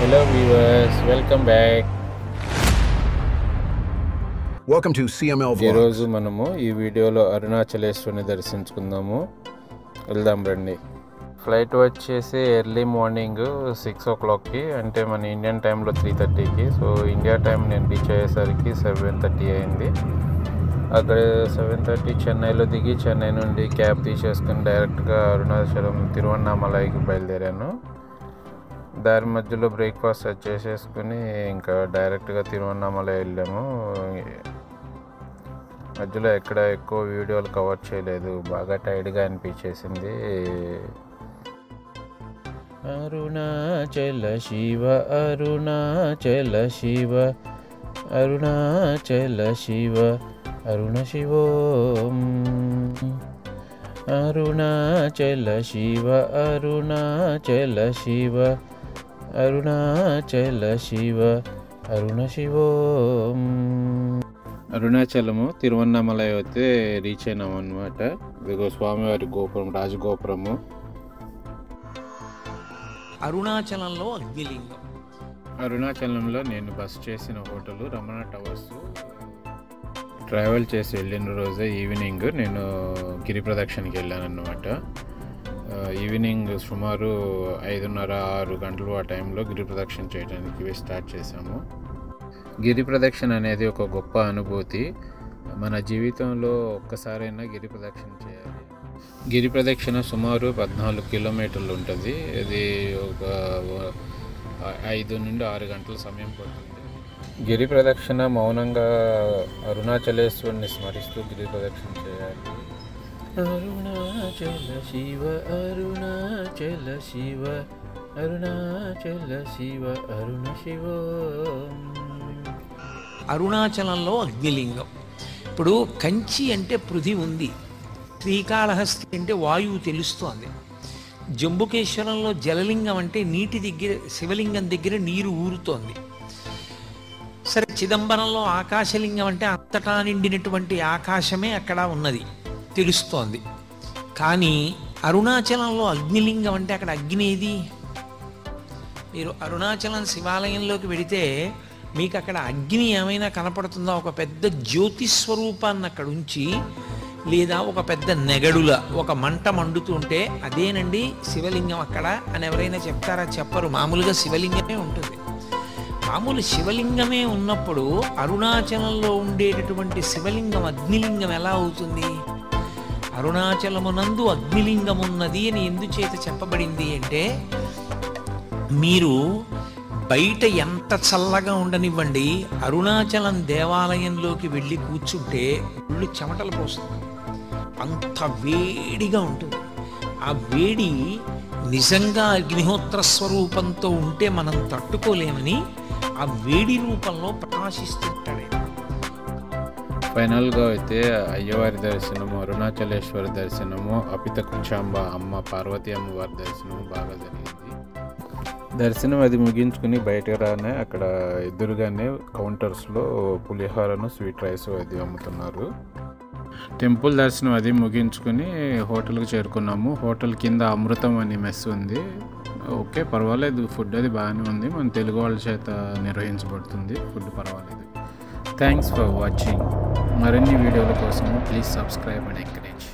Hello viewers, welcome back. Welcome to CML Vlogs. ఈరోజు మనము ఈ వీడియోలో అరుణాచలేశ్వరిని దర్శించుకుందాము. వెళ్దాం రండి. ఫ్లైట్ వచ్చేసి ఎర్లీ మార్నింగ్ 6 o'clockకి, అంటే మన ఇండియన్ టైంలో 3:30కి. సో ఇండియా టైం నేను రీచ్ అయ్యేసరికి 7:30 అయింది. అక్కడ 7:30 చెన్నైలో దిగి చెన్నై నుండి క్యాబ్ తీసేసుకుని డైరెక్ట్గా అరుణాచలం తిరువన్నామలైకి బయలుదేరాను. దారి మధ్యలో బ్రేక్ఫాస్ట్ చేసేసుకుని ఇంకా డైరెక్ట్గా తిరువన్నామలై వెళ్ళాము. మధ్యలో ఎక్కడ ఎక్కువ వీడియోలు కవర్ చేయలేదు, బాగా టైర్డ్గా అనిపించేసింది. అరుణాచల శివ అరుణాచల శివ అరుణాచల శివ అరుణ శివోం అరుణాచల శివ అరుణాచల శివ అరుణాచల శివ అరుణ శివోం. అరుణాచలము తిరువన్నామలై అయితే రీచ్ అయినాము అన్నమాట. ఇదిగో స్వామివారి గోపురం, రాజగోపురము. అరుణాచలంలో అగ్నిలింగం. అరుణాచలంలో నేను బస్ చేసిన హోటల్ రమణ టవర్స్. ట్రావెల్ చేసి వెళ్ళిన రోజే ఈవినింగ్ నేను గిరి ప్రదక్షిణకి వెళ్ళాను అన్నమాట. ఈవినింగ్ సుమారు 5:30-6 గంటలు ఆ టైంలో గిరి ప్రదక్షిణ చేయడానికి స్టార్ట్ చేశాము. గిరి ప్రదక్షిణ అనేది ఒక గొప్ప అనుభూతి. మన జీవితంలో ఒక్కసారైనా గిరి ప్రదక్షిణ చేయాలి. గిరి ప్రదక్షిణ సుమారు 14 కిలోమీటర్లు ఉంటుంది. ఇది ఒక 5 నుండి 6 గంటల సమయం పడుతుంది. గిరి ప్రదక్షిణ మౌనంగా అరుణాచలేశ్వరిని స్మరిస్తూ గిరి ప్రదక్షిణ చేయాలి. అరుణాచల శివ అరుణాచల శివ అరుణాచల శివ అరుణ శివ. అరుణాచలంలో అగ్నిలింగం. ఇప్పుడు కంచి అంటే పృథి ఉంది, శ్రీకాళహస్తి అంటే వాయువు తెలుస్తోంది. జంబుకేశ్వరంలో జలలింగం అంటే నీటి దగ్గర, శివలింగం దగ్గర నీరు ఊరుతోంది. సరే, చిదంబరంలో ఆకాశలింగం అంటే అంతటా నిండినటువంటి ఆకాశమే అక్కడ ఉన్నది తెలుస్తోంది. కానీ అరుణాచలంలో అగ్నిలింగం అంటే అక్కడ అగ్ని ఏది? మీరు అరుణాచలం శివాలయంలోకి వెడితే మీకు అక్కడ అగ్ని ఏమైనా కనపడుతుందా? ఒక పెద్ద జ్యోతిస్వరూపాన్ని అక్కడ ఉంచి, లేదా ఒక పెద్ద నెగడుల ఒక మంట మండుతుంటే అదేనండి శివలింగం అక్కడ అని ఎవరైనా చెప్తారా? చెప్పరు. మామూలుగా శివలింగమే ఉంటుంది. మామూలు శివలింగమే ఉన్నప్పుడు అరుణాచలంలో ఉండేటటువంటి శివలింగం అగ్నిలింగం ఎలా అవుతుంది? అరుణాచలమునందు అగ్నిలింగం ఉన్నది అని ఎందుచేత చెప్పబడింది అంటే, మీరు బయట ఎంత చల్లగా ఉండనివ్వండి, అరుణాచలం దేవాలయంలోకి వెళ్ళి కూర్చుంటే ఒళ్ళు చెమటలు పోస్తుంది. అంత వేడిగా ఉంటుంది. ఆ వేడి నిజంగా అగ్నిహోత్ర స్వరూపంతో ఉంటే మనం తట్టుకోలేమని ఆ వేడి రూపంలో ప్రకాశిస్తుంటాడు. ఫైనల్గా అయితే అయ్యవారి దర్శనము, అరుణాచలేశ్వరి దర్శనము, అపిత కుచాంబ అమ్మ పార్వతీ అమ్మవారి దర్శనము బాగా జరిగింది. దర్శనం అది ముగించుకుని బయటకు రానే అక్కడ ఎదురుగానే కౌంటర్స్లో పులిహోరను, స్వీట్ రైస్ అది అమ్ముతున్నారు. టెంపుల్ దర్శనం అది ముగించుకుని హోటల్కి చేరుకున్నాము. హోటల్ కింద అమృతం అనే మెస్ ఉంది. ఓకే, పర్వాలేదు, ఫుడ్ అది బాగానే ఉంది. మన తెలుగు వాళ్ళ చేత నిర్వహించబడుతుంది, ఫుడ్ పర్వాలేదు. Thanks for watching. మరిన్ని వీడియోల కోసం ప్లీజ్ సబ్స్క్రైబ్ అండ్ ఎంకరేజ్.